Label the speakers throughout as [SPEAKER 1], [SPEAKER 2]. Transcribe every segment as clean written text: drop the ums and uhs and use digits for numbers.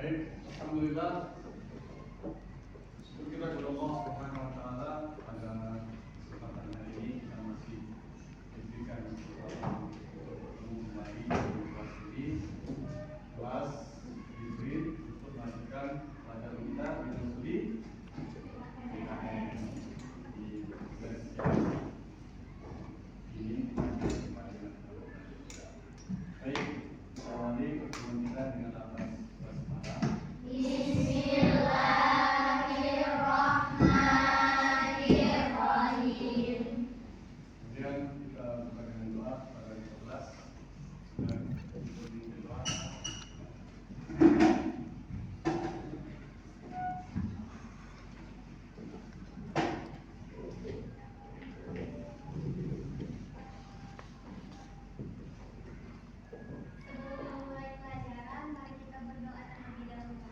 [SPEAKER 1] Baik, alhamdulillah. Syukur kita kepada Allah Subhanahu wa taala pada kesempatan hari ini kita masih diberikan kesempatan untuk bertemu kembali di kelas ini. Kelas Jibril untuk melanjutkan pelajaran kita dengan studi PKN di kelas ini kembali dengan kita. Baik, awali pertemuan kita dengan lafaz basmalah.
[SPEAKER 2] Bismillahirrahmanirrahim.
[SPEAKER 1] Kemudian kita buka dengan doa pada 15 dan berdoa.
[SPEAKER 2] Sebelum mulai pelajaran, mari kita berdoa terlebih dahulu.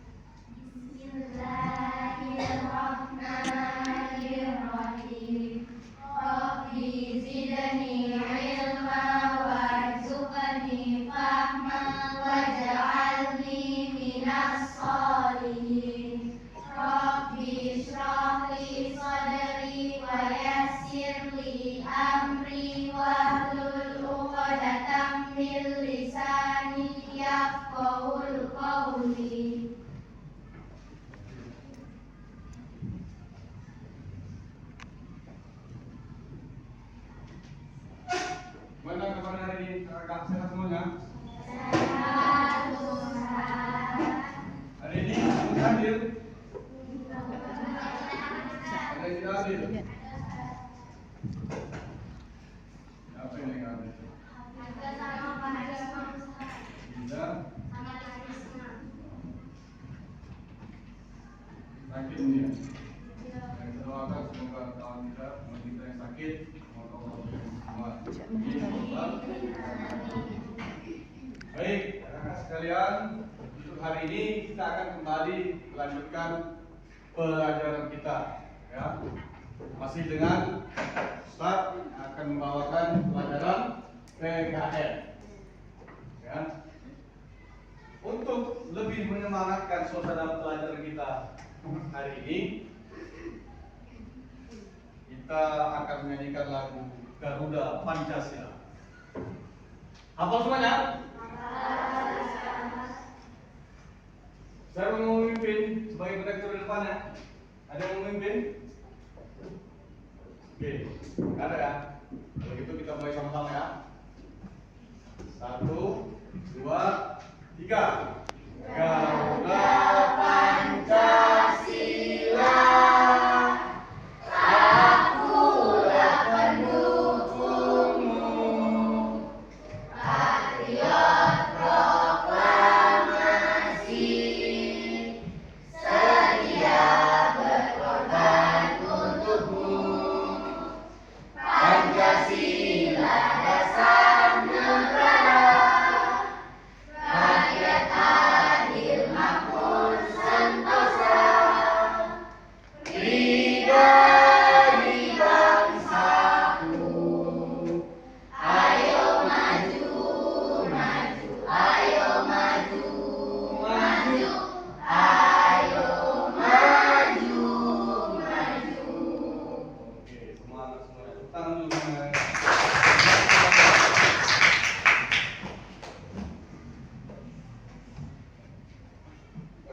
[SPEAKER 2] Bismillahirrahmanirrahim. Rabbi zidni ilma warzuqni fahma waj'alni minas sholihin. Rabbi shrah li sadri wa yassir li amri wahlul 'uqdatam min lisani yafqahul qawli.
[SPEAKER 1] Gimana kabar hari ini? Kakak sehat semuanya? Hari ini kamu hadir? Ada yang tidak hadir? Apa yang tidak hadir? Tidak. Sakit dia. Kita doakan semoga kawan kita, teman kita yang sakit, semoga Allah semua. Baik, rekan sekalian, untuk hari ini kita akan kembali melanjutkan pelajaran kita, ya. Masih dengan Ustaz akan membawakan pelajaran PKN, ya. Untuk lebih menyemangatkan suasana pelajaran kita hari ini, kita akan menyanyikan lagu Garuda Pancasila. Hafal semuanya? Saya mau memimpin sebagai pendektor di depannya. Ada yang mau memimpin? Oke, ada ya? Kalau gitu kita mulai sama-sama ya. 1, 2, 3. Garuda Pancasila.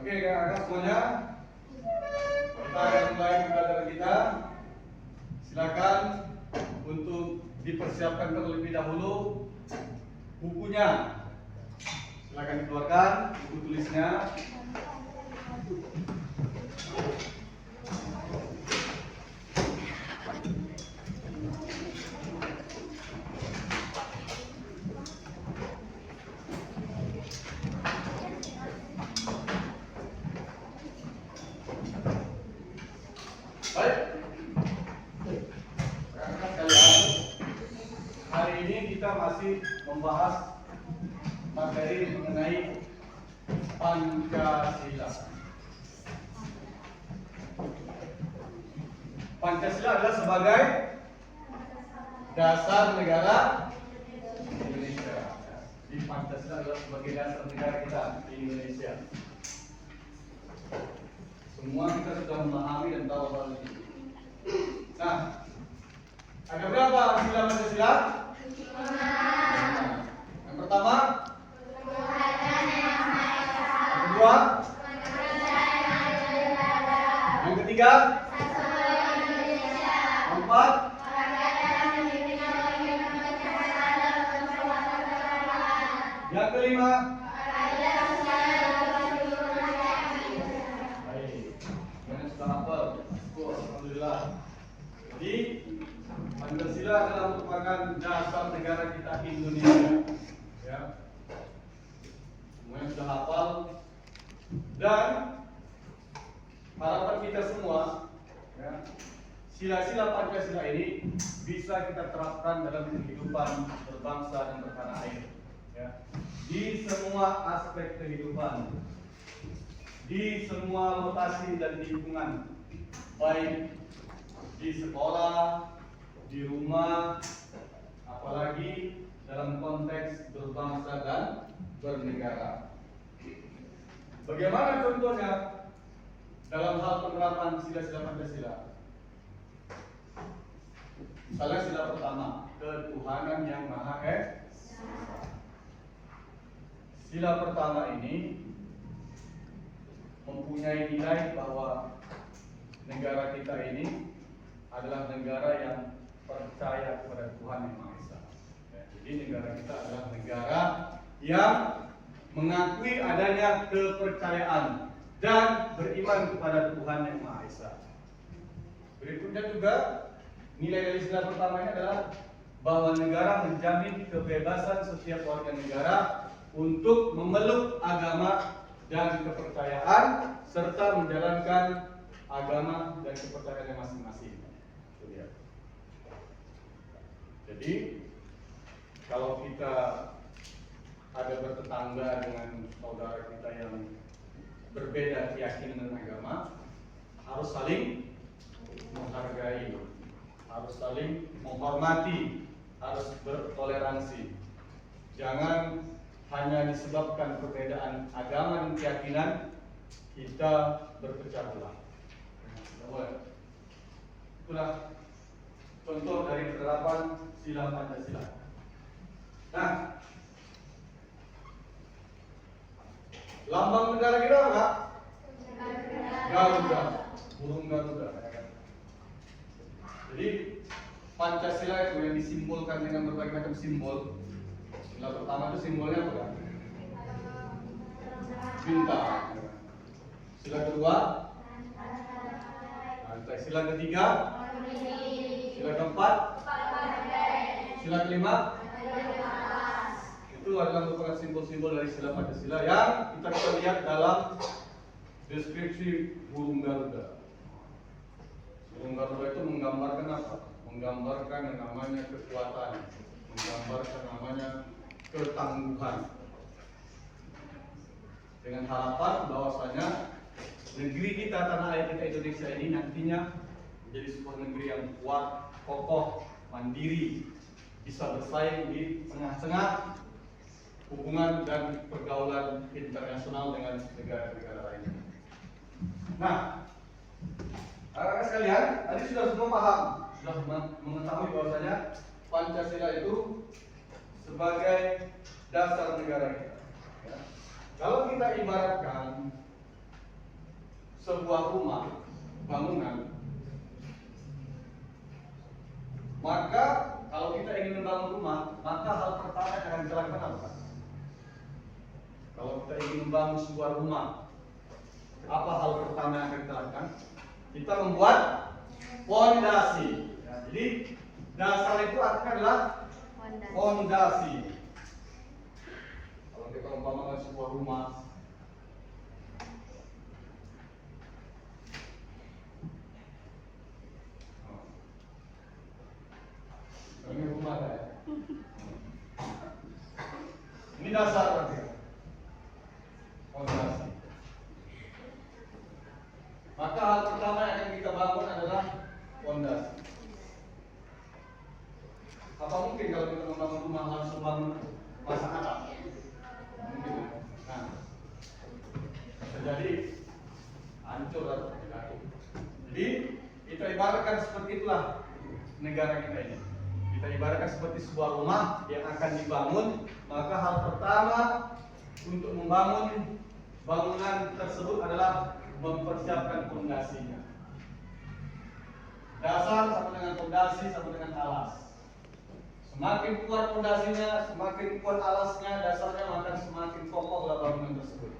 [SPEAKER 1] Oke, kakak semuanya, kita akan mulai pelajaran kita. Silakan untuk dipersiapkan terlebih dahulu bukunya. Silakan dikeluarkan buku tulisnya. Baik, rekan sekalian, hari ini kita masih membahas materi mengenai Pancasila. Pancasila adalah sebagai dasar negara Indonesia. Di Pancasila adalah sebagai dasar negara kita di Indonesia. Semua kita sudah memahami dan tahu hal ini. Nah, ada berapa sila Pancasila? Yang pertama, yang kedua, yang ketiga, yang keempat, yang kelima. Baik, kalian sudah hafal. Alhamdulillah. Jadi Pancasila adalah merupakan dasar negara kita Indonesia. Ya, semuanya sudah hafal. Dan harapan kita semua, ya, sila-sila Pancasila ini bisa kita terapkan dalam kehidupan berbangsa dan bertanah air. Ya, di semua aspek kehidupan, di semua lokasi dan lingkungan, baik di sekolah, di rumah, apalagi dalam konteks berbangsa dan bernegara. Bagaimana contohnya dalam hal penerapan sila-sila Pancasila? Misalnya sila pertama, ketuhanan yang Maha Esa. Sila pertama ini mempunyai nilai bahwa negara kita ini adalah negara yang percaya kepada Tuhan yang Maha Esa. Jadi negara kita adalah negara yang mengakui adanya kepercayaan dan beriman kepada Tuhan yang Maha Esa. Berikutnya juga nilai dari sila pertama ini adalah bahwa negara menjamin kebebasan setiap warga negara untuk memeluk agama dan kepercayaan serta menjalankan agama dan kepercayaannya masing-masing. Jadi kalau kita ada bertetangga dengan saudara kita yang berbeda keyakinan dan agama, harus saling menghargai, harus saling menghormati, harus bertoleransi. Jangan hanya disebabkan perbedaan agama dan keyakinan kita berpecah belah. Itulah contoh dari penerapan sila Pancasila. Nah, lambang negara kita apa? Garuda, burung Garuda. Jadi Pancasila itu yang disimbolkan dengan berbagai macam simbol. Sila pertama itu simbolnya apa? Bintang. Sila kedua, rantai. Sila ketiga, sila keempat, sila kelima. Itu adalah merupakan simbol-simbol dari sila Pancasila yang kita bisa lihat dalam deskripsi burung Garuda. Burung Garuda itu menggambarkan apa? Menggambarkan yang namanya kekuatan, menggambarkan namanya ketangguhan. Dengan harapan bahwasanya negeri kita, tanah air kita Indonesia ini nantinya menjadi sebuah negeri yang kuat, kokoh, mandiri, bisa bersaing di tengah-tengah hubungan dan pergaulan internasional dengan negara-negara lainnya. Nah, rekan sekalian, tadi sudah semua paham, sudah mengetahui bahwasanya Pancasila itu sebagai dasar negara kita. Ya. Kalau kita ibaratkan sebuah rumah, bangunan, maka kalau kita ingin membangun rumah, maka hal pertama yang akan dilakukan apa? Kalau kita ingin membangun sebuah rumah, apa hal pertama yang akan kita lakukan? Kita membuat fondasi. Ya, jadi dasar itu artinya adalah fondasi. Kalau kita umpamakan sebuah rumah, ini rumah saya. Ini dasar berarti. Fondasi. Maka hal pertama yang akan kita bangun adalah fondasi. Apa mungkin kalau kita membangun rumah langsung bangun pasang atap? Mungkin. Nah, bisa jadi hancur atau jatuh. Jadi kita ibaratkan seperti itulah negara kita ini. Kita ibaratkan seperti sebuah rumah yang akan dibangun, maka hal pertama untuk membangun bangunan tersebut adalah mempersiapkan fondasinya. Dasar sama dengan fondasi sama dengan alas. Semakin kuat fondasinya, semakin kuat alasnya, dasarnya, maka semakin kokohlah bangunan tersebut.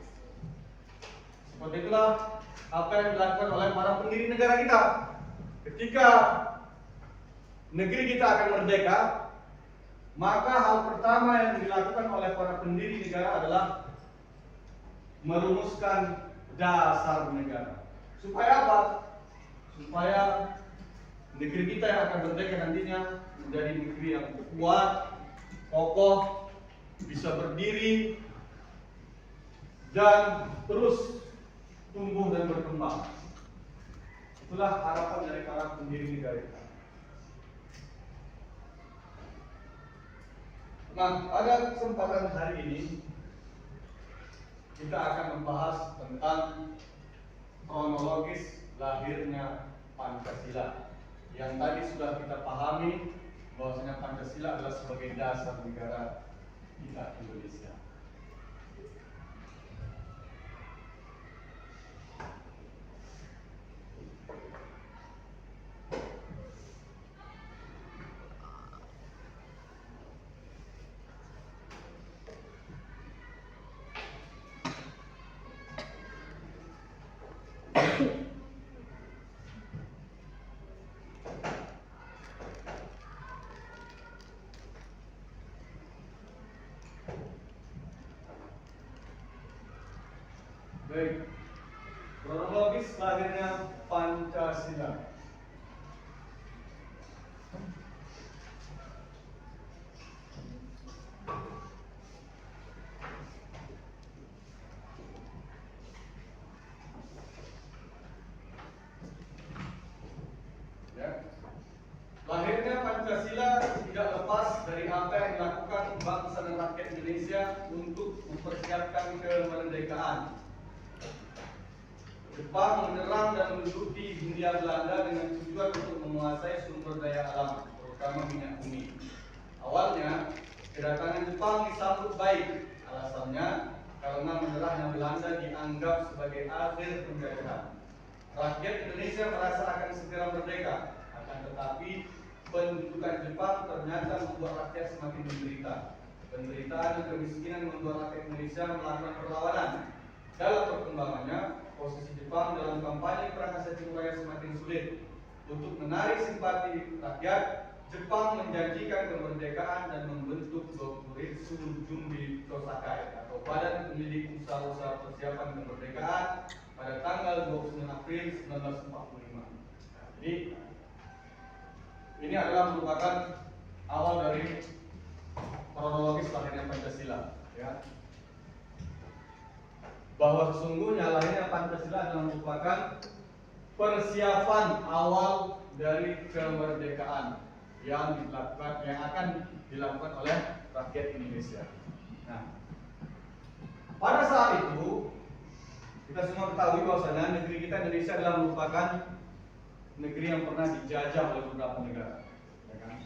[SPEAKER 1] Seperti itulah apa yang dilakukan oleh para pendiri negara kita. Ketika negeri kita akan merdeka, maka hal pertama yang dilakukan oleh para pendiri negara adalah merumuskan dasar negara. Supaya apa? Supaya negeri kita yang akan merdeka nantinya menjadi negeri yang kuat, kokoh, bisa berdiri, dan terus tumbuh dan berkembang. Itulah harapan dari para pendiri negara kita. Nah, pada kesempatan hari ini kita akan membahas tentang kronologis lahirnya Pancasila. Yang tadi sudah kita pahami bahwasanya Pancasila adalah sebagai dasar negara kita Indonesia. Baik, kronologis lahirnya Pancasila. Ya. Lahirnya Pancasila tidak lepas dari apa yang dilakukan bangsa dan rakyat Indonesia untuk mempersiapkan kemerdekaan. Jepang menyerang dan menduduki Hindia Belanda dengan tujuan untuk menguasai sumber daya alam, terutama minyak bumi. Awalnya, kedatangan Jepang disambut baik. Alasannya, karena menyerahnya Belanda dianggap sebagai akhir penjajahan. Rakyat Indonesia merasa akan segera merdeka. Akan tetapi, pendudukan Jepang ternyata membuat rakyat semakin menderita. Penderitaan dan kemiskinan membuat rakyat Indonesia melakukan perlawanan. Dalam perkembangannya, posisi Jepang dalam kampanye perang Asia Timur Raya semakin sulit. Untuk menarik simpati rakyat, Jepang menjanjikan kemerdekaan dan membentuk Dokuritsu Jumbi Tosakai atau Badan Pemilik Usaha-usaha Persiapan Kemerdekaan pada tanggal 29 April 1945. Jadi ini adalah merupakan awal dari kronologis lahirnya Pancasila, ya. Bahwa sesungguhnya lahirnya Pancasila adalah merupakan persiapan awal dari kemerdekaan yang akan dilakukan oleh rakyat Indonesia. Nah, pada saat itu kita semua ketahui bahwasanya negeri kita Indonesia adalah merupakan negeri yang pernah dijajah oleh beberapa negara, ya kan?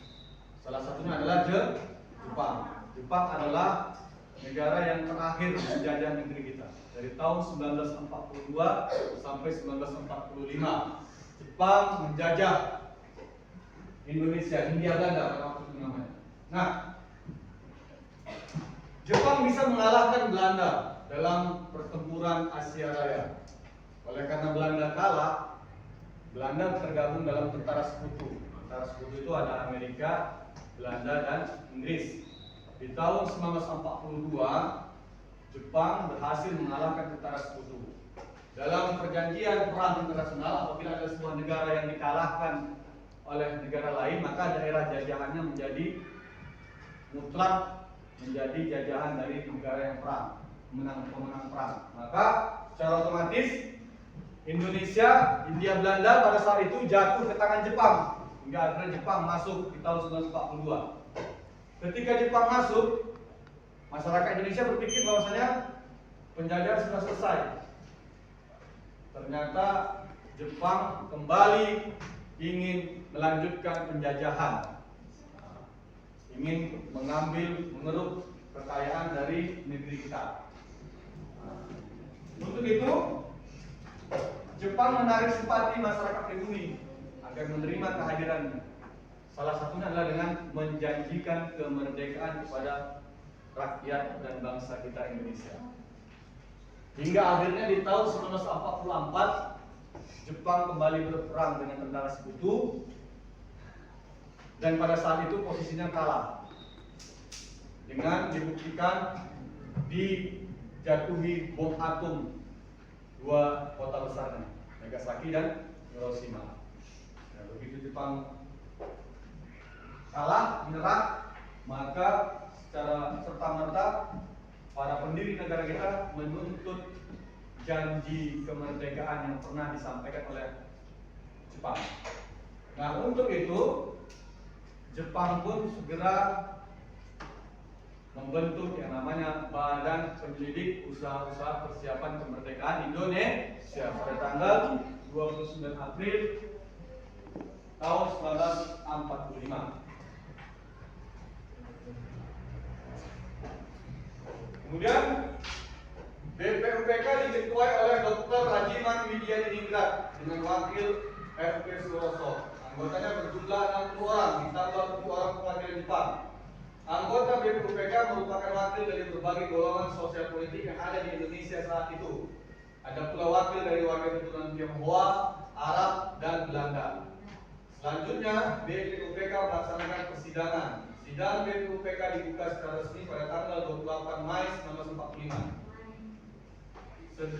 [SPEAKER 1] Salah satunya adalah Jepang. Jepang adalah negara yang terakhir menjajah negeri kita. Dari tahun 1942 sampai 1945, Jepang menjajah Indonesia, Hindia Belanda pada waktu itu namanya. Nah, Jepang bisa mengalahkan Belanda dalam pertempuran Asia Raya. Oleh karena Belanda kalah, Belanda tergabung dalam tentara sekutu. Tentara sekutu itu ada Amerika, Belanda, dan Inggris. Di tahun 1942, Jepang berhasil mengalahkan tentara sekutu. Dalam perjanjian perang internasional, apabila ada sebuah negara yang dikalahkan oleh negara lain, maka daerah jajahannya menjadi mutlak menjadi jajahan dari negara yang perang, pemenang perang. Maka secara otomatis Indonesia, Hindia Belanda pada saat itu jatuh ke tangan Jepang hingga akhirnya Jepang masuk di tahun 1942. Ketika Jepang masuk, masyarakat Indonesia berpikir bahwasanya penjajahan sudah selesai. ternyata Jepang kembali ingin melanjutkan penjajahan, ingin mengeruk kekayaan dari negeri kita. Untuk itu, Jepang menarik simpati masyarakat pribumi agar menerima kehadirannya. Salah satunya adalah dengan menjanjikan kemerdekaan kepada rakyat dan bangsa kita Indonesia. Hingga akhirnya di tahun 1944, Jepang kembali berperang dengan tentara Sekutu, dan pada saat itu posisinya kalah dengan dibuktikan dijatuhi bom atom dua kota besarnya, Nagasaki dan Hiroshima. Nah, begitu Jepang kalah, menyerah, maka secara serta-merta para pendiri negara kita menuntut janji kemerdekaan yang pernah disampaikan oleh Jepang. Nah, untuk itu Jepang pun segera membentuk yang namanya Badan Penyelidik Usaha-usaha Persiapan Kemerdekaan Indonesia pada tanggal 29 April tahun 1945. Kemudian BPUPK diketuai oleh Dr. Rajiman Widyaningrat dengan wakil FP Suroso. Anggotanya berjumlah 60 orang, ditambah 7 orang perwakilan Jepang. Anggota BPUPK merupakan wakil dari berbagai golongan sosial politik yang ada di Indonesia saat itu. Ada pula wakil dari warga keturunan Tionghoa, Arab, dan Belanda. Selanjutnya, BPUPK melaksanakan persidangan. Sidang BPUPK dibuka secara resmi pada tanggal 28 Mei 1945.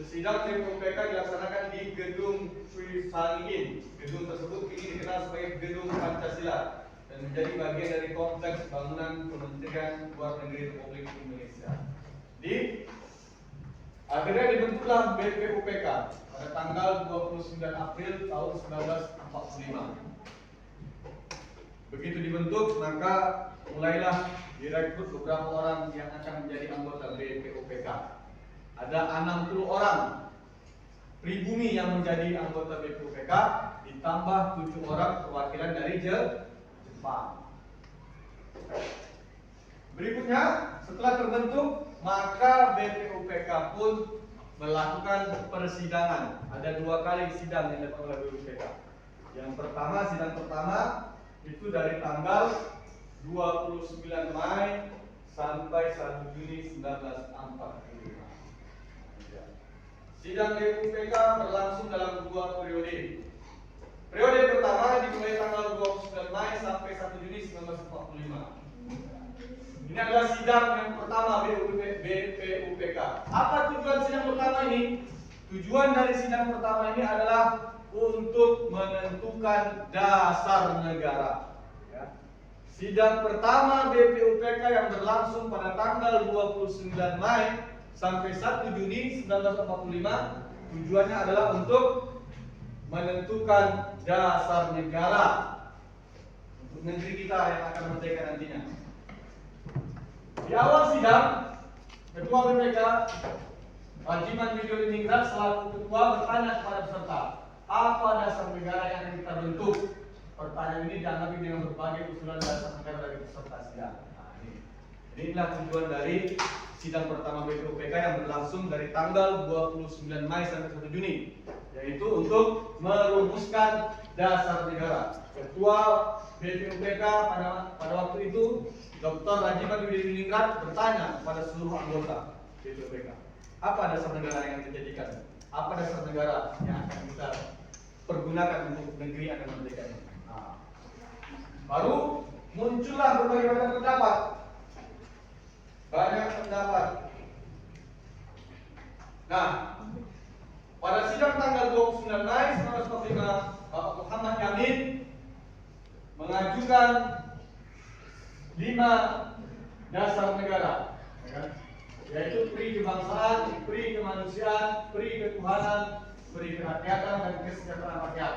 [SPEAKER 1] Sidang BPUPK dilaksanakan di Gedung Sri Sangin. Gedung tersebut kini dikenal sebagai Gedung Pancasila dan menjadi bagian dari kompleks bangunan Kementerian Luar Negeri Republik Indonesia. Akhirnya dibentuklah BPUPK pada tanggal 29 April tahun 1945. Begitu dibentuk, maka mulailah direkrut beberapa orang yang akan menjadi anggota BPUPK. Ada 60 orang pribumi yang menjadi anggota BPUPK, ditambah 7 orang perwakilan dari Jepang. Berikutnya, setelah terbentuk, maka BPUPK pun melakukan persidangan. Ada 2 kali sidang yang dilakukan oleh BPUPK. Yang pertama, sidang pertama itu dari tanggal 29 Mei sampai 1 Juni 1945. Sidang BPUPK berlangsung dalam 2 periode. Periode pertama dimulai tanggal 29 Mei sampai 1 Juni 1945. Ini adalah sidang yang pertama BPUPK. Apa tujuan sidang pertama ini? Tujuan dari sidang pertama ini adalah untuk menentukan dasar negara. Ya. Sidang pertama BPUPK yang berlangsung pada tanggal 29 Mei sampai 1 Juni 1945, tujuannya adalah untuk menentukan dasar negara untuk negeri kita yang akan merdeka nantinya. Di awal sidang, Ketua BPK Rajiman Widyaningrat selaku ketua bertanya kepada peserta, apa dasar negara yang akan kita bentuk? Pertanyaan ini dianggapi dengan berbagai usulan dasar negara dari peserta sidang. Nah, inilah tujuan dari sidang pertama BPUPK yang berlangsung dari tanggal 29 Mei sampai 1 Juni, yaitu untuk merumuskan dasar negara. Ketua BPUPK pada waktu itu Dr. Rajiman Widyaningrat bertanya kepada seluruh anggota BPUPK, apa dasar negara yang kita jadikan? Apa dasar negara yang akan kita pergunakan untuk negeri akan merdeka ini? Nah, baru muncullah berbagai macam pendapat. Banyak pendapat. Nah, pada sidang tanggal 29 Mei 1945, Bapak Muhammad Yamin mengajukan 5 dasar negara, yaitu pri kebangsaan, pri kemanusiaan, pri ketuhanan, pri kerakyatan, dan kesejahteraan rakyat.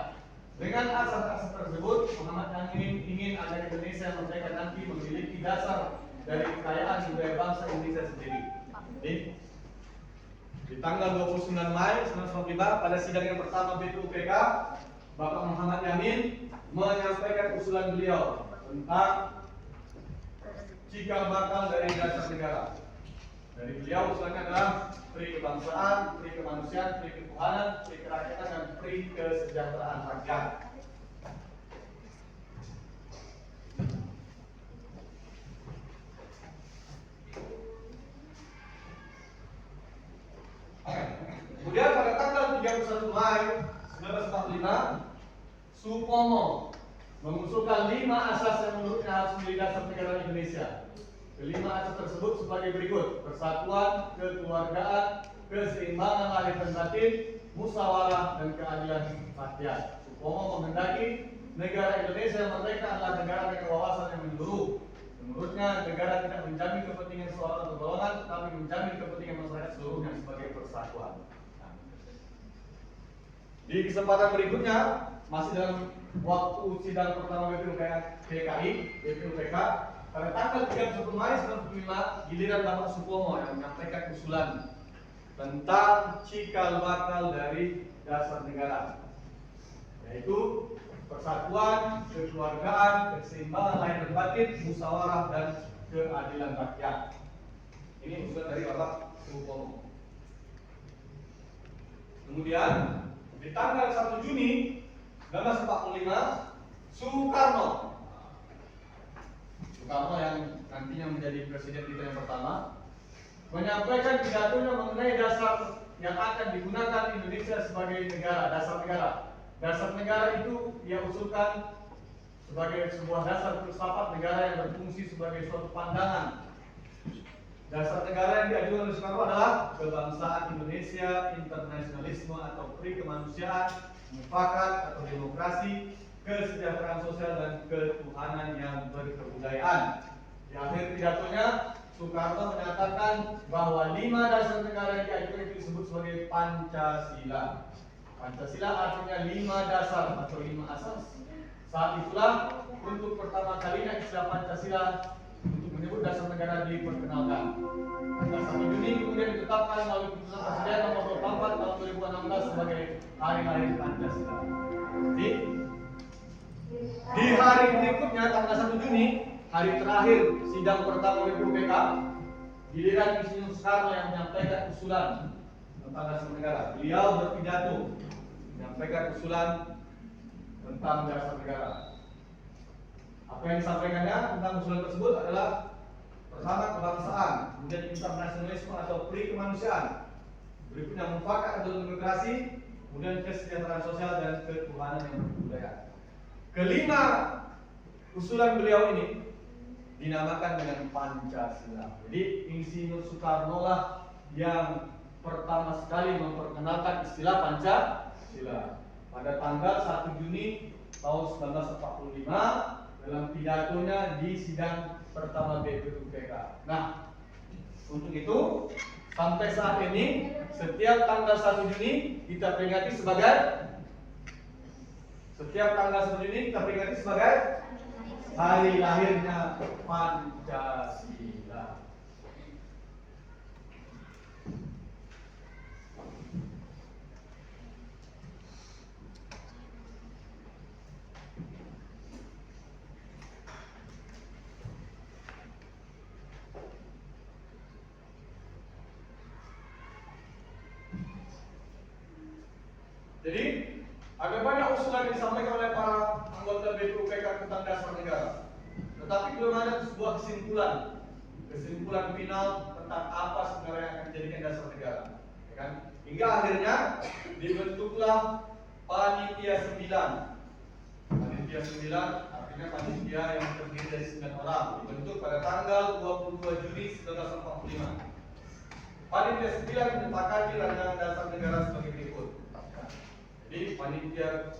[SPEAKER 1] Dengan asas-asas tersebut, Muhammad Yamin ingin agar Indonesia merdeka nanti memiliki dasar dari kekayaan budaya bangsa Indonesia sendiri. Di tanggal 29 Mei 1945 pada sidang yang pertama BPUPK, Bapak Muhammad Yamin menyampaikan usulan beliau tentang cikal bakal dari dasar negara. Dari beliau usulannya adalah pri kebangsaan, pri kemanusiaan, pri ketuhanan, pri kerakyatan, dan pri kesejahteraan rakyat. Kemudian pada tanggal 31 Mei 1945, Supomo mengusulkan 5 asas yang menurutnya harus menjadi dasar negara Indonesia. Kelima asas tersebut sebagai berikut: persatuan, kekeluargaan, keseimbangan lahir dan batin, musyawarah, dan keadilan rakyat. Supomo menghendaki negara Indonesia yang merdeka adalah negara dengan wawasan yang menyeluruh. Menurutnya, negara tidak menjamin kepentingan seorang atau golongan, tetapi menjamin kepentingan masyarakat seluruhnya sebagai persatuan. Di kesempatan berikutnya, masih dalam waktu sidang pertama BPUPK, pada tanggal 31 Mei 1945, giliran Bapak Supomo yang menyampaikan usulan tentang cikal bakal dari dasar negara, yaitu persatuan, kekeluargaan, keseimbangan lahir dan batin, musyawarah, dan keadilan rakyat. Ini usulan dari Bapak Supomo. Kemudian di tanggal 1 Juni 1945, Soekarno yang nantinya menjadi presiden kita yang pertama, menyampaikan pidatonya mengenai dasar yang akan digunakan Indonesia sebagai negara, dasar negara. Dasar negara itu ia usulkan sebagai sebuah dasar filsafat negara yang berfungsi sebagai suatu pandangan. Dasar negara yang diajukan oleh Soekarno adalah kebangsaan Indonesia, internasionalisme atau pri kemanusiaan, mufakat atau demokrasi, kesejahteraan sosial, dan ketuhanan yang berkebudayaan. Di akhir pidatonya, Soekarno menyatakan bahwa 5 dasar negara yang diajukan itu disebut sebagai Pancasila. Pancasila artinya 5 dasar atau 5 asas. Saat itulah untuk pertama kalinya istilah Pancasila untuk menyebut dasar negara diperkenalkan. Pada 1 Juni kemudian ditetapkan melalui keputusan Presiden nomor 24 tahun 2016 sebagai Hari Lahir Pancasila. Di hari berikutnya, tanggal 1 Juni, hari terakhir sidang pertama BPUPK, giliran Insinyur Soekarno yang menyampaikan usulan tentang dasar negara. Beliau berpidato menyampaikan usulan tentang dasar negara. Apa yang disampaikannya tentang usulan tersebut adalah: pertama, kebangsaan, kemudian internasionalisme atau pri kemanusiaan, berikutnya mufakat atau demokrasi, kemudian kesejahteraan sosial, dan ketuhanan yang berkebudayaan. Kelima usulan beliau ini dinamakan dengan Pancasila. Jadi Insinyur Soekarno lah yang pertama sekali memperkenalkan istilah Pancasila pada tanggal 1 Juni tahun 1945 dalam pidatonya di sidang pertama BPUPK. Nah, untuk itu sampai saat ini setiap tanggal 1 Juni kita peringati sebagai hari lahirnya Pancasila. Jadi, ada banyak usulan yang disampaikan oleh para anggota BPUPK tentang dasar negara, tetapi belum ada sebuah kesimpulan final tentang apa sebenarnya yang akan dijadikan dasar negara, ya kan? Hingga akhirnya dibentuklah Panitia 9. Panitia 9 artinya panitia yang terdiri dari 9 orang, dibentuk pada tanggal 22 Juni 1945. Panitia 9 menyepakati rancangan dasar negara sebagai berikut. Jadi panitia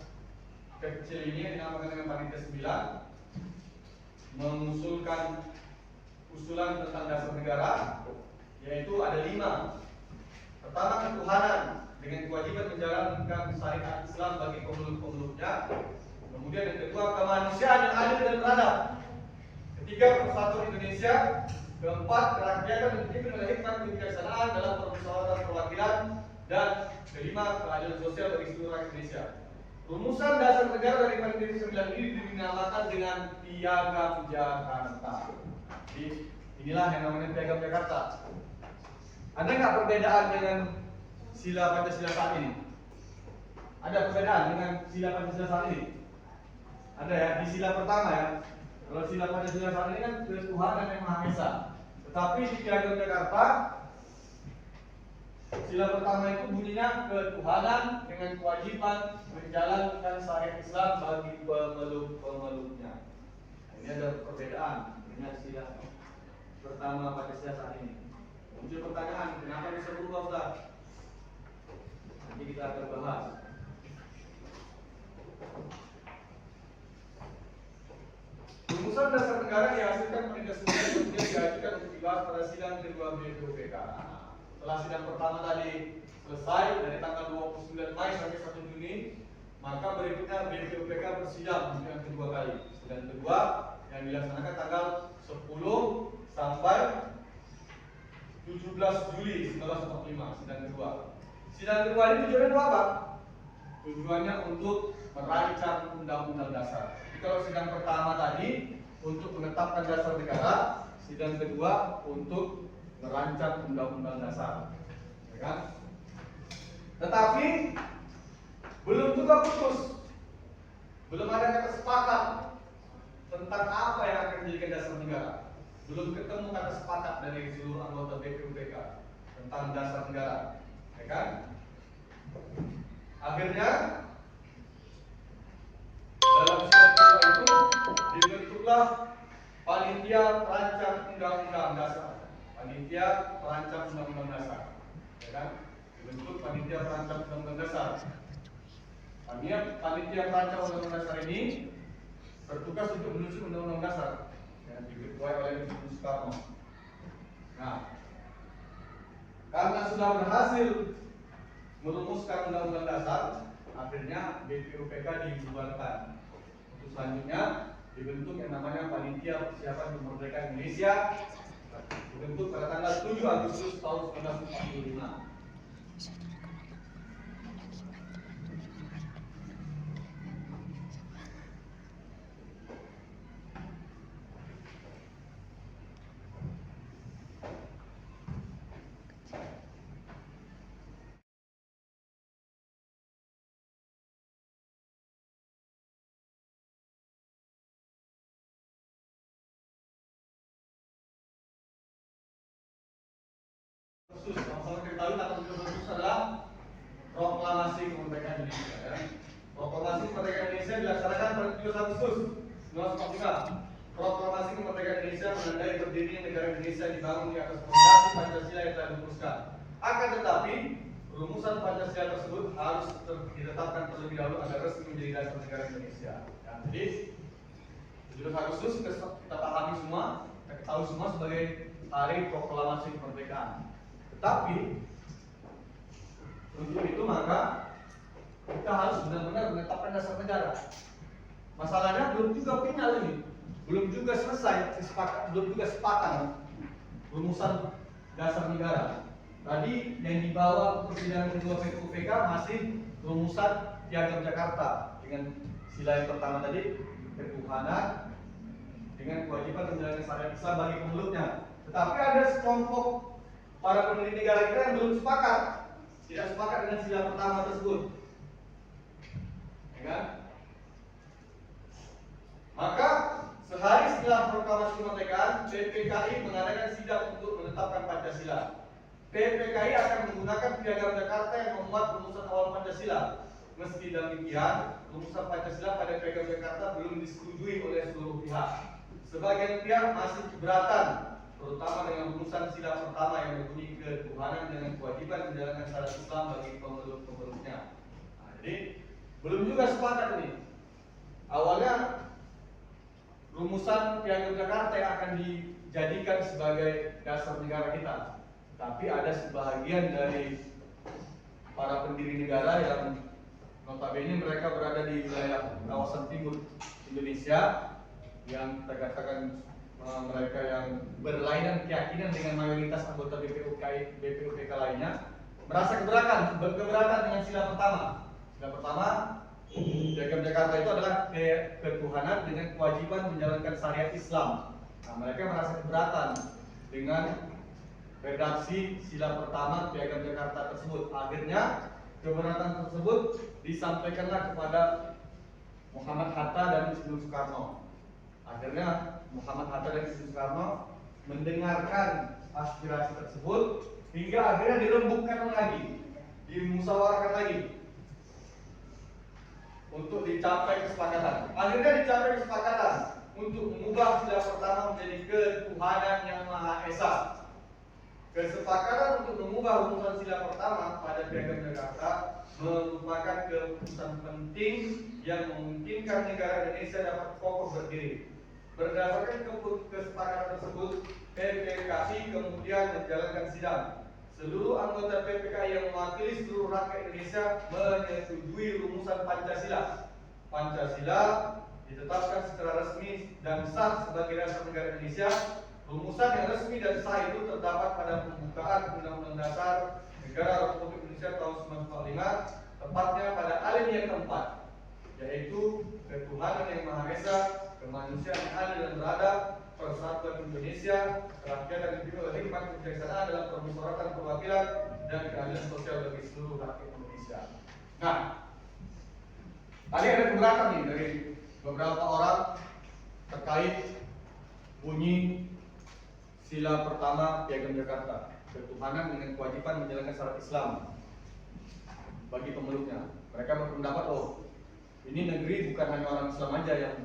[SPEAKER 1] kecil ini dinamakan dengan Panitia 9 mengusulkan usulan tentang dasar negara, yaitu ada 5. Pertama, ketuhanan dengan kewajiban menjalankan syariat Islam bagi pemeluk-pemeluknya. Kemudian yang kedua, kemanusiaan yang adil dan beradab. Ketiga, persatuan Indonesia. Keempat, dia akan mendidik melahirkan kebijaksanaan dalam permusyawaratan perwakilan. Dan kelima, keadilan sosial bagi seluruh rakyat Indonesia. Rumusan dasar negara dari Mandiri 9 ini dinamakan dengan Piagam Jakarta. Jadi inilah yang namanya Piagam Jakarta. Ada nggak perbedaan dengan sila Pancasila saat ini? Ada perbedaan dengan sila Pancasila saat ini? Ada ya, di sila pertama ya. Kalau sila Pancasila saat ini kan Tuhan yang Maha Esa. Tetapi di Piagam Jakarta, sila pertama itu bunyinya ketuhanan dengan kewajiban menjalankan syariat Islam bagi pemeluk-pemeluknya. Ini ada perbedaan dengan sila pertama Pancasila saat ini. Muncul pertanyaan, kenapa bisa berubah Ustaz? Nanti kita akan bahas. Rumusan dasar negara dihasilkan pada 9 kemudian diajukan untuk dibahas pada sidang kedua BPUPK. Setelah sidang pertama tadi selesai dari tanggal 29 Mei sampai 1 Juni, maka berikutnya BPUPK bersidang untuk yang kedua kali. Sidang kedua yang dilaksanakan tanggal 10 sampai 17 Juli 1945, sidang kedua. Sidang kedua ini tujuannya untuk apa? Tujuannya untuk merancang undang-undang dasar. Jadi kalau sidang pertama tadi untuk menetapkan dasar negara, sidang kedua untuk merancang undang-undang dasar, ya kan? Tetapi belum juga putus, belum ada kata sepakat tentang apa yang akan menjadikan dasar negara. Belum ketemu kata sepakat dari seluruh anggota BPUPK tentang dasar negara, ya kan? Akhirnya dalam sidang kedua itu dibentuklah panitia perancang undang-undang dasar. Panitia perancang undang-undang dasar, ya kan? Dibentuk panitia perancang undang-undang dasar. Panitia perancang undang-undang dasar ini bertugas untuk menyusun undang-undang dasar yang diketuai oleh Presiden Soekarno. Nah, karena sudah berhasil merumuskan undang-undang dasar, akhirnya BPUPK dibubarkan. Untuk selanjutnya dibentuk yang namanya Panitia Persiapan Kemerdekaan Indonesia, dibentuk pada tanggal 7 Agustus tahun 1945. Sama-sama kita tahu tanggal 7 Agustus adalah Proklamasi Kemerdekaan Indonesia. Ya. Proklamasi Kemerdekaan Indonesia dilaksanakan pada 7 Agustus 1945. Proklamasi Kemerdekaan Indonesia menandai berdirinya negara Indonesia dibangun di atas fondasi Pancasila yang telah dirumuskan. Akan tetapi, rumusan Pancasila tersebut harus ditetapkan terlebih dahulu agar resmi menjadi dasar negara Indonesia. Ya, jadi 7 Agustus kita pahami semua, kita ketahui semua sebagai hari Proklamasi Kemerdekaan. Tetapi untuk itu maka kita harus benar-benar menetapkan dasar negara. Masalahnya belum juga final ini, belum juga selesai, belum juga sepakat rumusan dasar negara. Tadi yang dibawa persidangan kedua BPUPK masih rumusan Piagam Jakarta dengan sila yang pertama tadi ketuhanan dengan kewajiban menjalankan syariat Islam bagi pemeluknya. Tetapi ada sekelompok para pendiri negara kita yang belum sepakat, tidak sepakat dengan sila pertama tersebut, ya kan? Maka sehari setelah Proklamasi Kemerdekaan, PPKI mengadakan sidang untuk menetapkan Pancasila. PPKI akan menggunakan Piagam Jakarta yang memuat rumusan awal Pancasila. Meski demikian, rumusan Pancasila pada Piagam Jakarta belum disetujui oleh seluruh pihak. Sebagian pihak masih keberatan, terutama dengan rumusan sila pertama yang berbunyi ketuhanan dengan kewajiban menjalankan syariat Islam bagi pemeluk-pemeluknya. Nah, jadi belum juga sepakat ini. Awalnya rumusan Piagam Jakarta yang akan dijadikan sebagai dasar negara kita, tapi ada sebahagian dari para pendiri negara yang notabene mereka berada di wilayah kawasan timur Indonesia yang kita katakan mereka yang berlainan keyakinan dengan mayoritas anggota BPUPK lainnya merasa keberatan dengan sila pertama. Sila pertama, Piagam Jakarta itu adalah ketuhanan dengan kewajiban menjalankan syariat Islam. Nah, mereka merasa keberatan dengan redaksi sila pertama Piagam Jakarta tersebut. Akhirnya keberatan tersebut disampaikanlah kepada Muhammad Hatta dan Ismail Soekarno. Akhirnya Muhammad Hatta dan Ismail Soekarno mendengarkan aspirasi tersebut hingga akhirnya dirembukkan lagi, dimusyawarahkan lagi untuk dicapai kesepakatan. Akhirnya dicapai kesepakatan untuk mengubah sila pertama menjadi ketuhanan yang Maha Esa. Kesepakatan untuk mengubah rumusan sila pertama pada Piagam Jakarta merupakan keputusan penting yang memungkinkan negara Indonesia dapat kokoh berdiri. Berdasarkan kesepakatan tersebut, PPKI kemudian menjalankan sidang. Seluruh anggota PPKI yang mewakili seluruh rakyat Indonesia menyetujui rumusan Pancasila. Pancasila ditetapkan secara resmi dan sah sebagai dasar negara Indonesia. Rumusan yang resmi dan sah itu terdapat pada pembukaan Undang-Undang Dasar Negara Republik Indonesia tahun 1945, tepatnya pada alinea keempat, yaitu ketuhanan yang Maha Esa, kemanusiaan yang adil dan beradab, persatuan Indonesia, kerakyatan yang dipimpin oleh hikmat kebijaksanaan dalam permusyawaratan perwakilan dan keadilan sosial bagi seluruh rakyat Indonesia. Nah, tadi ada keberatan nih dari beberapa orang terkait bunyi sila pertama Piagam Jakarta, ketuhanan dengan kewajiban menjalankan syariat Islam bagi pemeluknya. Mereka berpendapat, oh, ini negeri bukan hanya orang Islam aja yang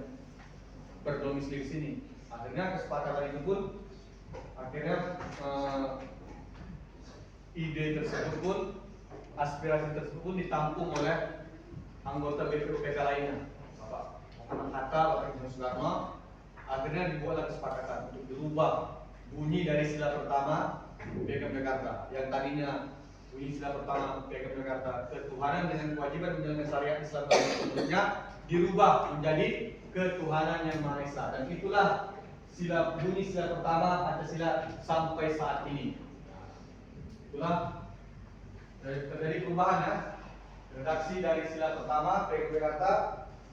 [SPEAKER 1] berdomisili di sini. Akhirnya kesepakatan itu pun ide tersebut pun, aspirasi tersebut pun ditampung oleh anggota BPUPK lainnya, Bapak Muhammad Hatta, Bapak Ismail Soekarno. Akhirnya dibuatlah kesepakatan untuk dirubah bunyi dari sila pertama Piagam Jakarta, yang tadinya bunyi sila pertama Piagam Jakarta, ketuhanan dengan kewajiban menjalankan syariat Islam bagi pemeluknya, dirubah menjadi ketuhanan yang Maha Esa. Dan itulah bunyi sila pertama Pancasila sampai saat ini. Itulah terjadi perubahan ya. Redaksi dari sila pertama Piagam Jakarta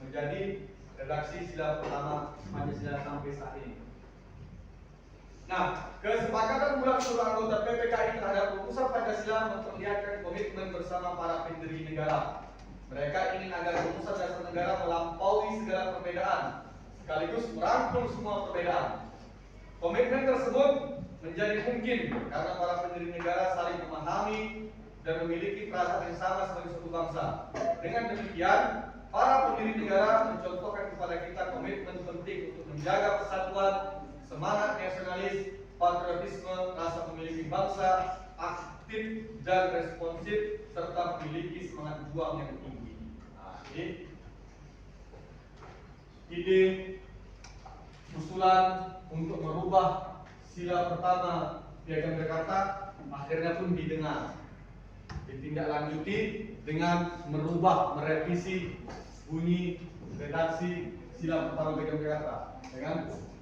[SPEAKER 1] menjadi redaksi sila pertama Pancasila sampai saat ini. Nah, kesepakatan bulan seluruh anggota PPKI terhadap rumusan Pancasila memperlihatkan komitmen bersama para pendiri negara. Mereka ingin agar rumusan dasar negara melampaui segala perbedaan, sekaligus merangkul semua perbedaan. Komitmen tersebut menjadi mungkin karena para pendiri negara saling memahami dan memiliki perasaan yang sama sebagai suatu bangsa. Dengan demikian, para pendiri negara mencontohkan kepada kita komitmen penting untuk menjaga persatuan, semangat nasionalis, patriotisme, rasa memiliki bangsa, aktif dan responsif, serta memiliki semangat juang yang tinggi. Nah, jadi ide usulan untuk merubah sila pertama Piagam Jakarta akhirnya pun didengar, ditindaklanjuti dengan merevisi bunyi redaksi sila pertama Piagam Jakarta.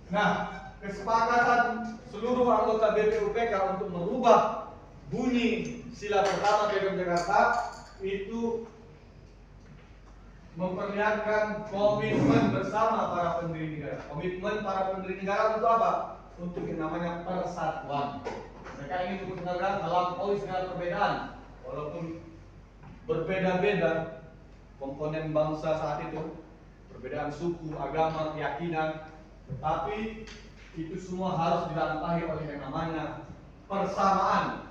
[SPEAKER 1] Nah, kesepakatan seluruh anggota BPUPK untuk merubah bunyi sila pertama Piagam Jakarta itu memperlihatkan komitmen bersama para pendiri negara. Komitmen para pendiri negara untuk apa? Untuk yang namanya persatuan. Mereka ingin benar-benar melampaui segala perbedaan, walaupun berbeda-beda komponen bangsa saat itu, perbedaan suku, agama, keyakinan, tetapi itu semua harus dilampaui oleh yang namanya persamaan.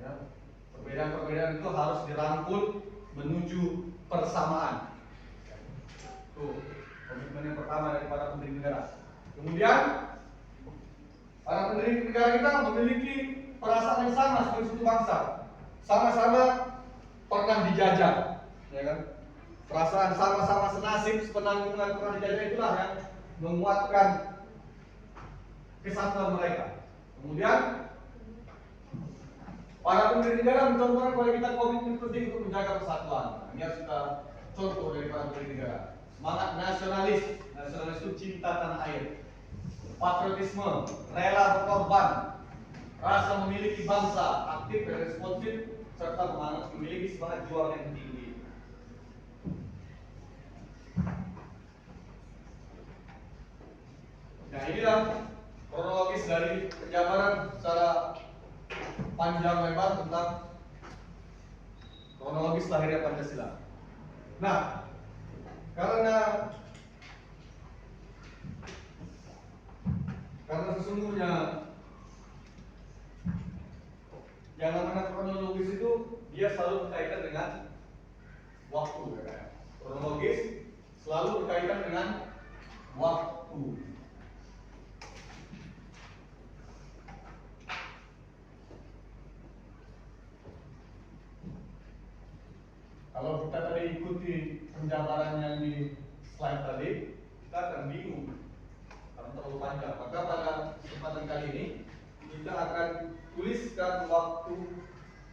[SPEAKER 1] Ya, perbedaan-perbedaan itu harus dirangkul menuju persamaan. Tuh, komitmen yang pertama dari para pendiri negara. Kemudian, para pendiri negara kita memiliki perasaan yang sama sebagai suatu bangsa. Sama-sama pernah dijajah, ya kan? Perasaan sama-sama senasib, sepenanggungan pernah dijajah itulah yang menguatkan kesatuan mereka. Kemudian para pendiri negara mencontohkan kepada kita komitmen penting untuk menjaga persatuan. Ini harus kita contoh dari para pendiri negara. Semangat nasionalis, nasionalis itu cinta tanah air. patriotisme, rela berkorban, rasa memiliki bangsa, aktif dan responsif, serta memiliki semangat juang yang tinggi. Nah, inilah kronologis dari penjabaran secara panjang lebar tentang kronologis lahirnya Pancasila. Nah, karena sesungguhnya yang namanya kronologis itu dia selalu berkaitan dengan waktu, ya. Kronologis selalu berkaitan dengan waktu. Kalau kita tadi ikuti penjabaran yang di slide tadi, kita akan bingung karena terlalu panjang. Maka pada kesempatan kali ini kita akan tuliskan waktu,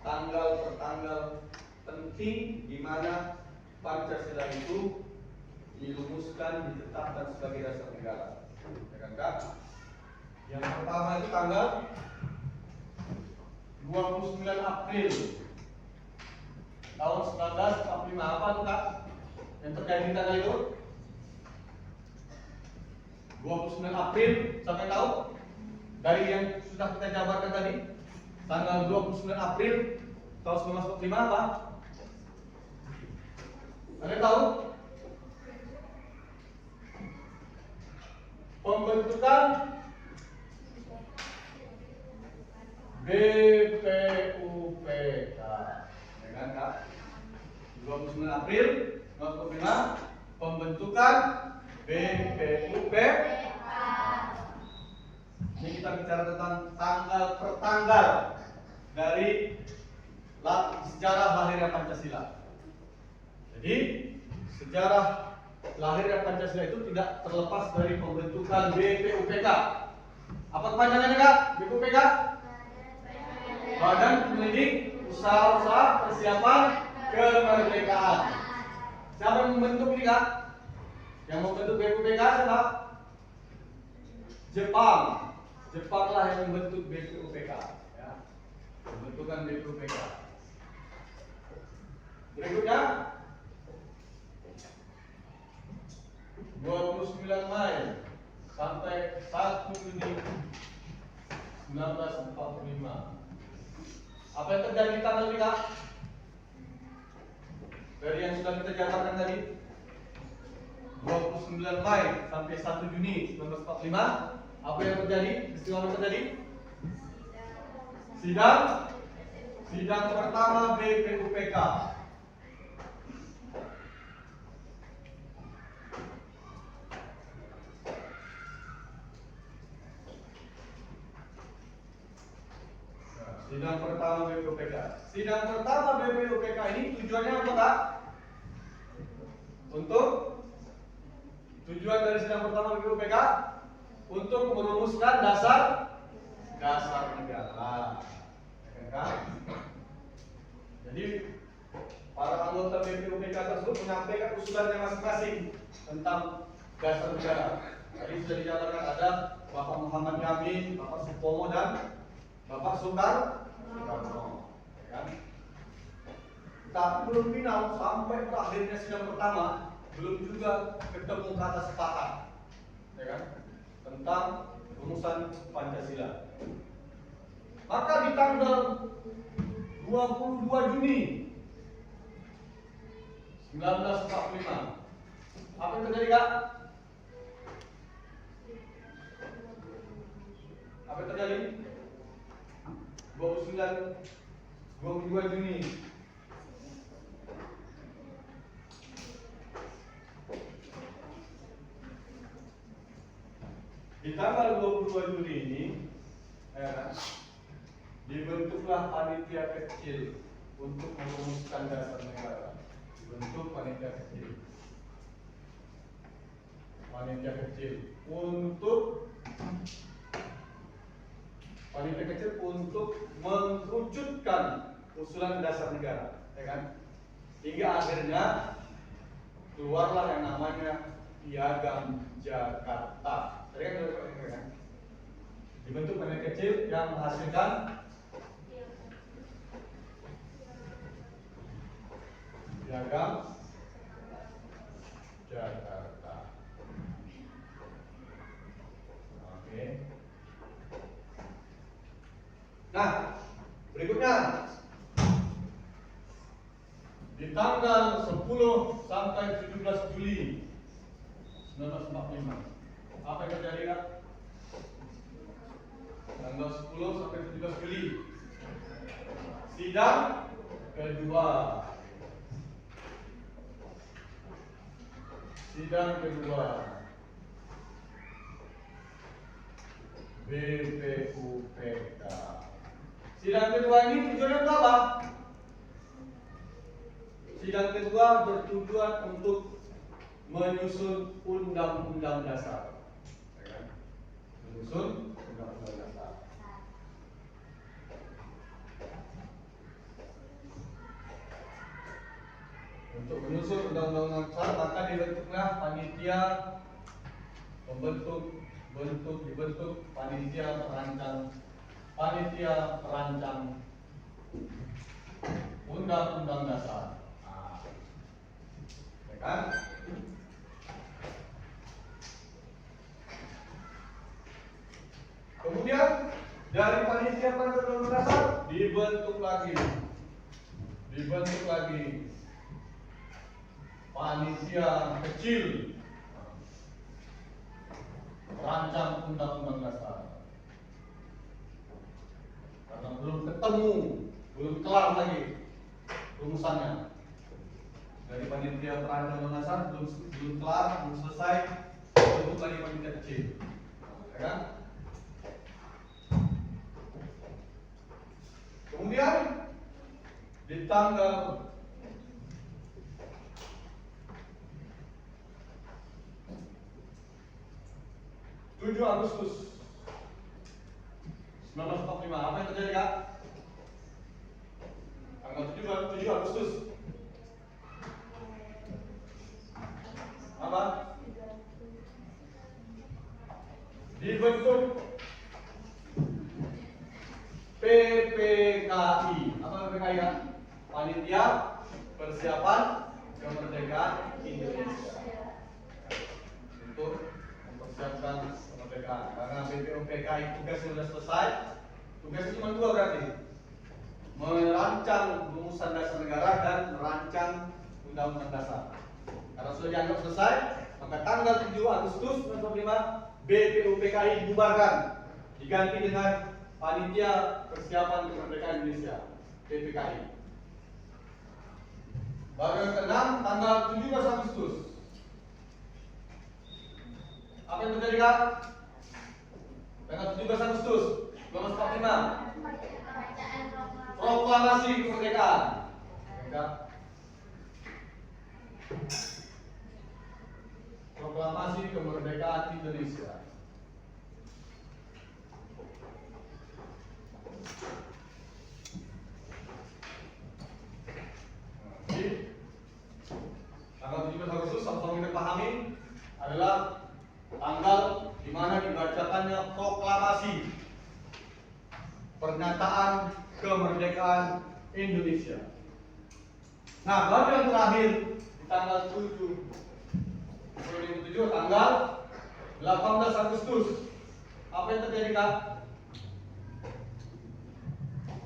[SPEAKER 1] tanggal per tanggal penting di mana Pancasila itu dirumuskan, ditetapkan sebagai dasar negara. Ya kan, Kak? Yang pertama itu tanggal 29 April tahun 1945. Apa tuh, Kak? Yang terjadi di tanggal itu? 29 April, sampai tahu? Dari yang sudah kita jabarkan tadi, tanggal 29 April tahun 1945 apa? Ada tahu? Pembentukan BPUPK. Ya kan, Kak? 29 April 1945 pembentukan BPUPK. Ini kita bicara tentang tanggal per tanggal dari sejarah lahirnya Pancasila. Jadi sejarah lahirnya Pancasila itu tidak terlepas dari pembentukan BPUPK. Apa kepanjangannya, Kak? BPUPK? Badan Penyelidik Usaha-usaha Persiapan Kemerdekaan. Siapa yang membentuk ini, Kak? Yang membentuk BPUPK siapa? Jepang. Jepanglah yang membentuk BPUPK, ya. Pembentukan BPUPK. Berikutnya 29 Mei sampai 1 Juni 1945. Apa yang terjadi di tanggal ini, Kak? Dari yang sudah kita jabarkan tadi, 29 Mei sampai 1 Juni 1945. Apa yang terjadi? Peristiwa apa yang terjadi? Sidang pertama BPUPK. Sidang pertama BPUPK. Sidang pertama BPUPK ini tujuannya apa, Kak? Tujuan dari sidang pertama BPUPK untuk merumuskan dasar negara. Ya kan? Jadi para anggota BPUPK tersebut menyampaikan usulannya masing-masing tentang dasar negara. Tadi sudah dijabarkan ada Bapak Muhammad Yamin, Bapak Supomo dan Bapak Soekarno, ya kan? Tapi belum final sampai terakhirnya sidang pertama, belum juga ketemu kata sepakat, ya kan? Tentang rumusan Pancasila. Maka di tanggal 22 Juni 1945, apa yang terjadi, Kak? Apa yang terjadi? 22 Juni di tanggal 22 Juni ini dibentuklah panitia kecil untuk merumuskan dasar negara. Dibentuk panitia kecil untuk mengerucutkan usulan dasar negara, ya kan? Hingga akhirnya keluarlah yang namanya Piagam Jakarta. Tadi kan Dibentuk planet kecil yang menghasilkan piagam Jakarta. Oke. Nah, berikutnya di tanggal 10 sampai 17 Juli 1945. Apa yang terjadi, Kak? Tanggal 10 sampai 17 Juli. Sidang kedua. Sidang kedua BPUPK. Sidang kedua ini tujuannya untuk apa? Sidang kedua bertujuan untuk menyusun undang-undang dasar. Menyusun undang-undang dasar. Untuk menyusun undang-undang dasar maka dibentuklah panitia dibentuk panitia perancang undang-undang dasar. Ya kan? Kemudian dari panitia perancang undang-undang dasar dibentuk lagi panitia kecil perancang undang-undang dasar. Karena belum kelar lagi rumusannya. Dari panitia perancang undang-undang dasar belum kelar, belum selesai, bentuk lagi panitia kecil. Ya kan? Kemudian di tanggal 7 Agustus 1945, apa yang terjadi, Kak? Tanggal 7 Agustus apa? Dibentuk PPKI. Apa PPKI, Kak? Panitia Persiapan Kemerdekaan Indonesia. Untuk mempersiapkan kemerdekaan. Karena BPUPKI tugasnya sudah selesai. Tugasnya cuma 2 berarti. Merancang rumusan dasar negara dan merancang undang-undang dasar. Karena sudah dianggap selesai, maka tanggal 7 Agustus 1945 BPUPKI dibubarkan, diganti dengan Panitia Persiapan Kemerdekaan Indonesia (PPKI). Baru yang ke-6 tanggal 17 Agustus. Apa yang terjadi, Kak? Tanggal 17 Agustus 1945. Proklamasi kemerdekaan. Proklamasi kemerdekaan Indonesia. Jadi, tanggal 17 Agustus sama-sama kita pahami adalah tanggal di mana dibacakannya proklamasi pernyataan kemerdekaan Indonesia. Nah, baru yang terakhir di tanggal 2007 tanggal 18 Agustus. Apa yang terjadi, Kak?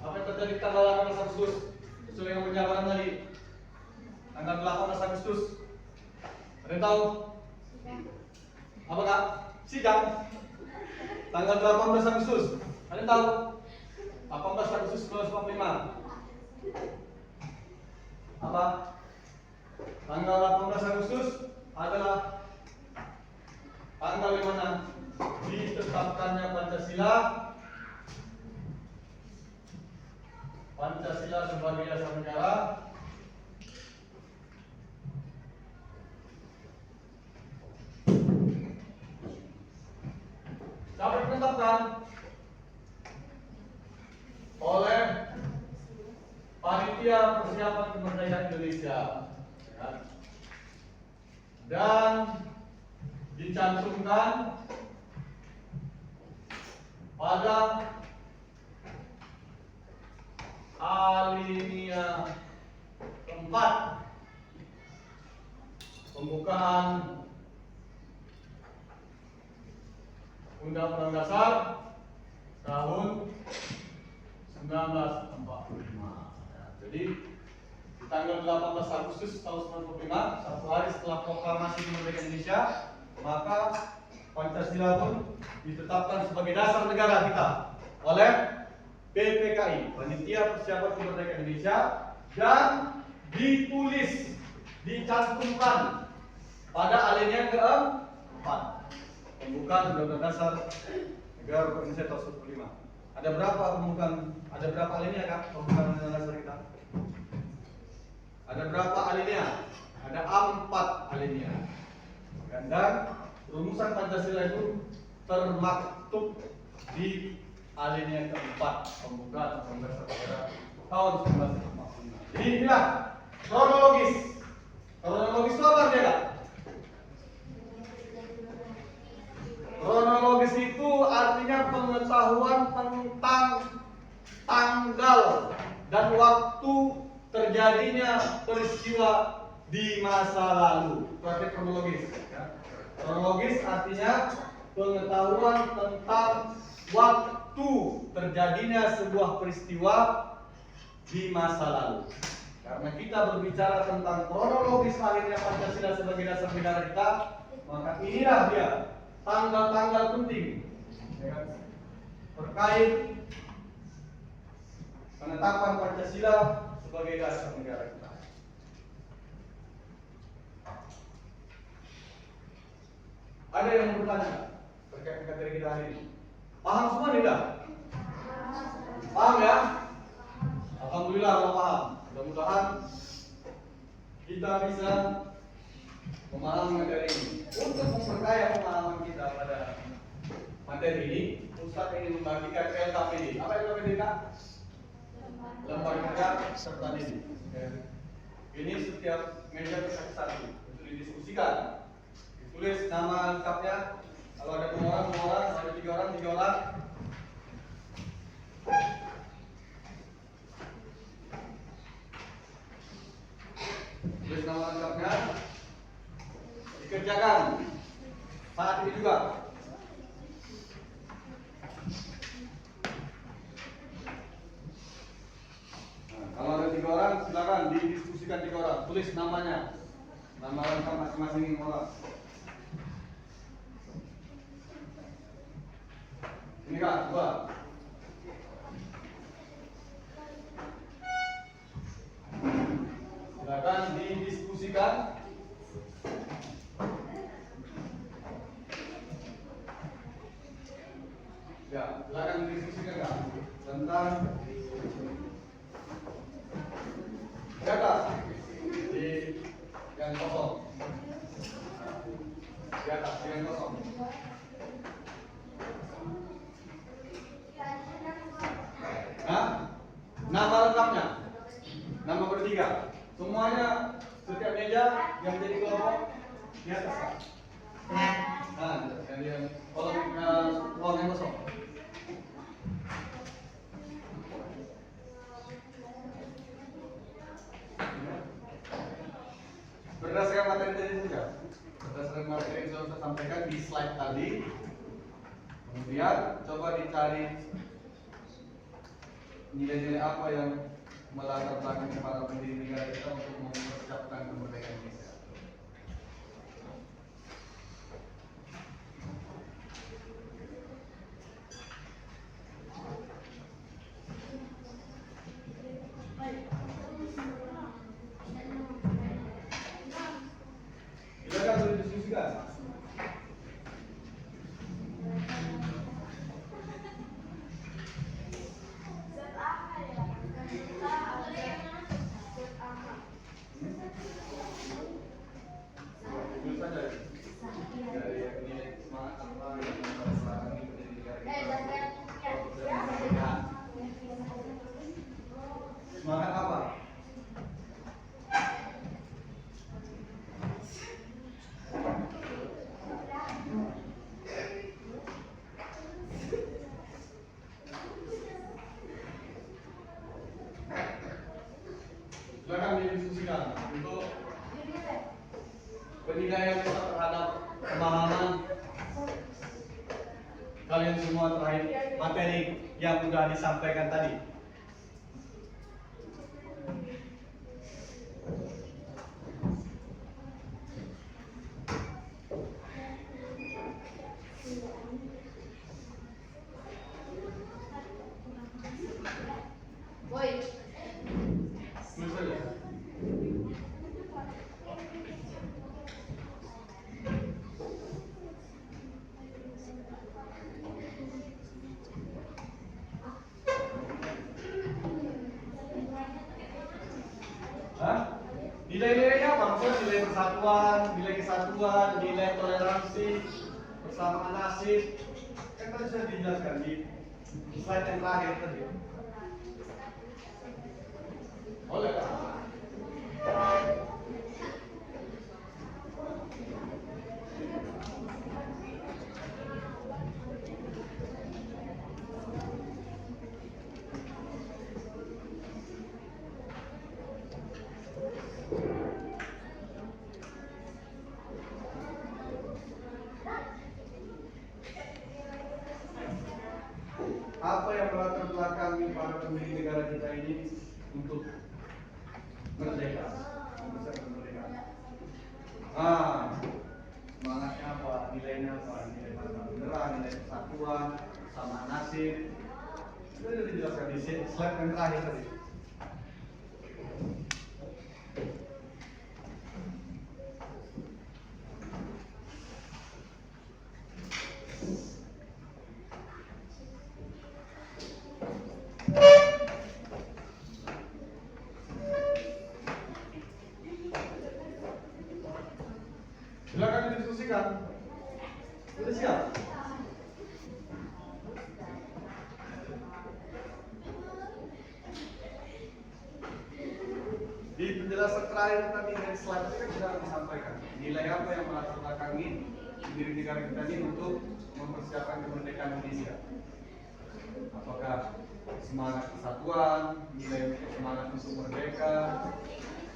[SPEAKER 1] Apa yang terjadi tanggal 18 Agustus? Sesuai yang penjabaran tadi. Tanggal 18 Agustus. Ada yang tahu? Apa, Kak? Sidang. Tanggal 18 Agustus. Ada yang tahu? 18 Agustus 1945. Apa? Tanggal 18 Agustus adalah tanggal di mana ditetapkannya Pancasila sebagai dasar negara. Dapat ditetapkan oleh Panitia Persiapan Kemerdekaan Indonesia, ya. Dan dicantumkan pada alinea keempat pembukaan Undang-Undang Dasar tahun 1945. Jadi di tanggal 18 Agustus tahun 1945, satu hari setelah proklamasi kemerdekaan Indonesia, maka Pancasila pun ditetapkan sebagai dasar negara kita oleh PPKI, Panitia Persiapan Kemerdekaan Indonesia, dan ditulis, dicantumkan pada alinea keempat pembukaan Undang-Undang Dasar Negara Republik Indonesia tahun 1945. Ada berapa pembukaan? Ada berapa alinea kak pembukaan Undang-Undang Dasar kita? Ada berapa alinea? Ada 4 alinea. Dan rumusan Pancasila itu termaktub di alinea keempat pembukaan Undang-Undang Dasar Negara tahun 1945. Jadi inilah kronologis. Kronologis itu apa artinya kak? Kronologis itu artinya pengetahuan tentang tanggal dan waktu terjadinya peristiwa di masa lalu. Itu artinya kronologis. Kronologis artinya pengetahuan tentang waktu terjadinya sebuah peristiwa di masa lalu. Karena kita berbicara tentang kronologis lahirnya Pancasila sebagai dasar negara kita, maka inilah dia tanggal-tanggal penting terkait penetapan Pancasila sebagai dasar negara kita. Ada yang bertanya terkait materi kita hari ini? Paham semua tidak? Paham ya? Alhamdulillah kalau paham. Mudah-mudahan kita bisa memahami materi ini. Untuk memperkaya pemahaman kita pada materi ini, Ustaz ingin membagikan LKPD. Apa LKPD kak? Lembar kerja serta didik. Ini setiap meja terkait satu untuk didiskusikan. Ditulis nama lengkapnya. Kalau ada 2 orang, 2 orang. Kalau ada 3 orang, 3 orang. Tulis nama lengkapnya. Dikerjakan saat ini juga. Nah, kalau ada 3 orang, silakan didiskusikan 3 orang. Tulis namanya, nama lengkap masing-masing orang. Ini kak, 2. Silakan didiskusikan. Ya, silakan didiskusikan kak tentang di atas di yang kosong. Di atas di yang kosong. Nah, nama lengkapnya, nama bertiga. Semuanya setiap meja yang jadi kelompok di atas. Nah, yang kolom ruang yang kosong. Berdasarkan materi tadi saja. Berdasarkan materi yang sudah saya sampaikan di slide tadi. Kemudian coba dicari nilai-nilai apa yang melatar belakangi para pendiri negara kita untuk mempersiapkan kemerdekaan Indonesia. Silakan berdiskusikan. Semangat apa? didiskusikan untuk penilaian kita terhadap pemahaman kalian semua terkait materi yang sudah disampaikan tadi. Nilai-nilainya apa? Maksudnya nilai persatuan, nilai kesatuan, nilai toleransi, persamaan nasib. Kan tadi sudah dijelaskan di slide yang terakhir tadi. Boleh kan? Apa yang melatar belakangi para pemilik negara kita ini untuk merdeka, bisa merdeka? Semangatnya apa? Nilainya apa? Nilai persatuan, nilai persatuan, sama nasib. Itu sudah dijelaskan di slide yang terakhir tadi. Silakan didiskusikan. Sudah siap? Di penjelasan terakhir tadi dari slide ini kan sudah disampaikan nilai apa yang melatar belakangi diri negara kita ini untuk mempersiapkan kemerdekaan Indonesia. Apakah semangat kesatuan, nilai semangat untuk merdeka,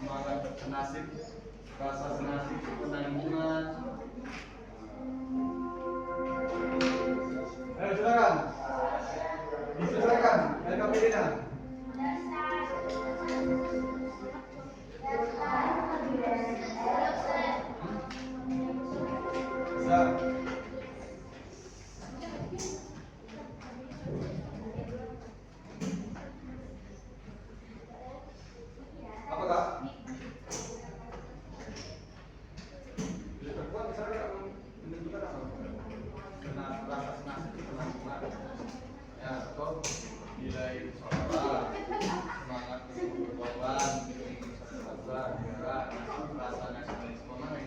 [SPEAKER 1] semangat senasib, rasa senasib penanggungan. Ayo silakan. Diselesaikan LKPD-nya. Bisa. Apakah? Bila terkuat misalnya menentukan apa? Rasa senasib penanggungan. Ya, atau nilai saudara, semangat untuk berkorban, saudara, negara, rasa nasionalisme mana?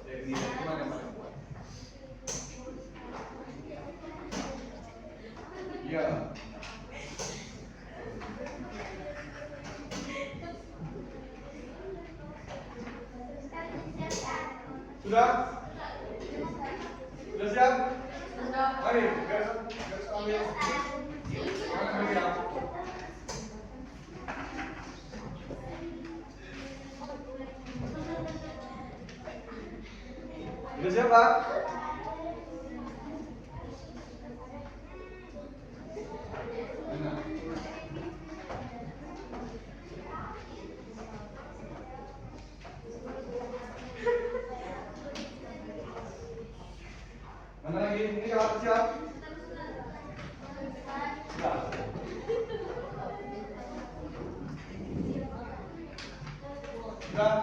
[SPEAKER 1] Dari nilai itu mana yang paling kuat? Iya. Sudah? Sudah siap? Mari, garis ambil. Mana siap? Sudah siap, Pak? Mana lagi? Ini siap? Siap? Sudah. Sudah.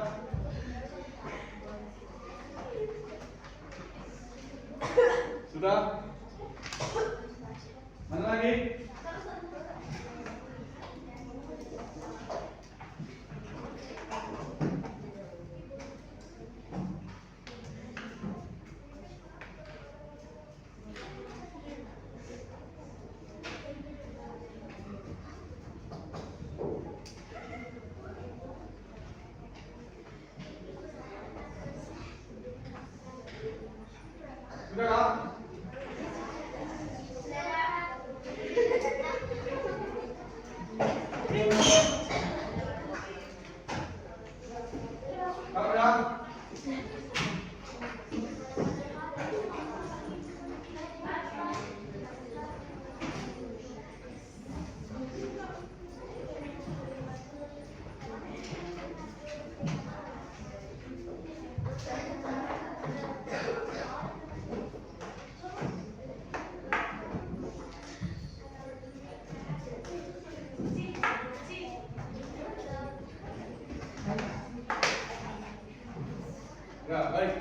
[SPEAKER 1] Sudah. Mana lagi? Sudah kan? Ya, baik.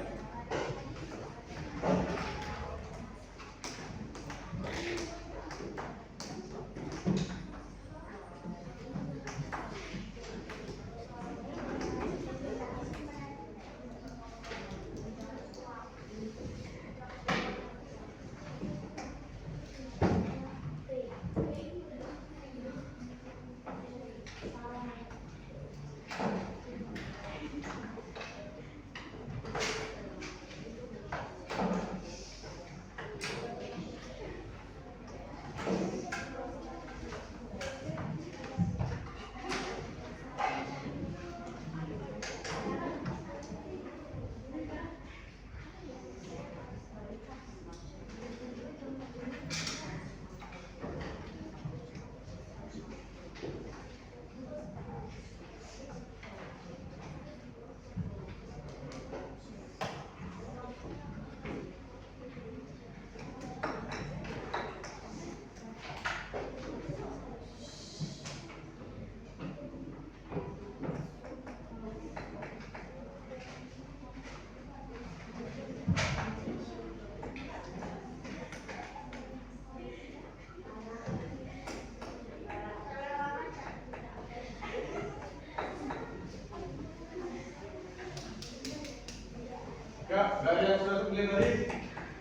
[SPEAKER 1] Ya, dari yang sudah terpilih tadi,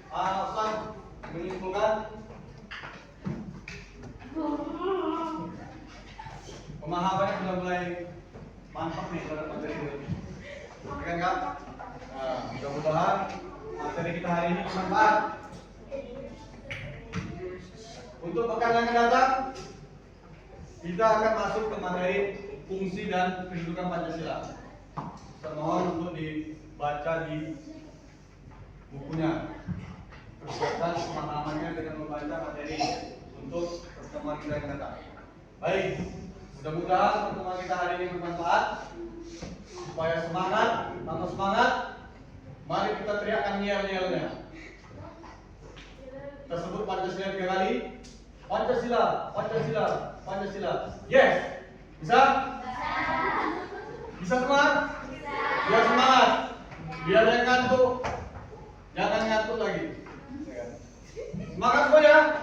[SPEAKER 1] Ustaz menyimpulkan pemahamannya sudah mulai mantap nih pada materi ini. Ya kan, Kak? Nah, mudah-mudahan materi kita hari ini bermanfaat. Untuk pekan yang akan datang, kita akan masuk ke materi fungsi dan kedudukan Pancasila. Saya mohon untuk dibaca di bukunya. Persiapkan pemahamannya dengan membaca materi untuk pertemuan kita yang datang. Baik, mudah-mudahan pertemuan kita hari ini bermanfaat. Supaya semangat, tambah semangat, mari kita teriakkan yel-yelnya. Kita sebut Pancasila 3 kali. Pancasila, Pancasila, Pancasila. Yes, bisa? Bisa semangat? Biar semangat, biar jangan ngantuk, jangan ngantuk lagi. Semangat semuanya.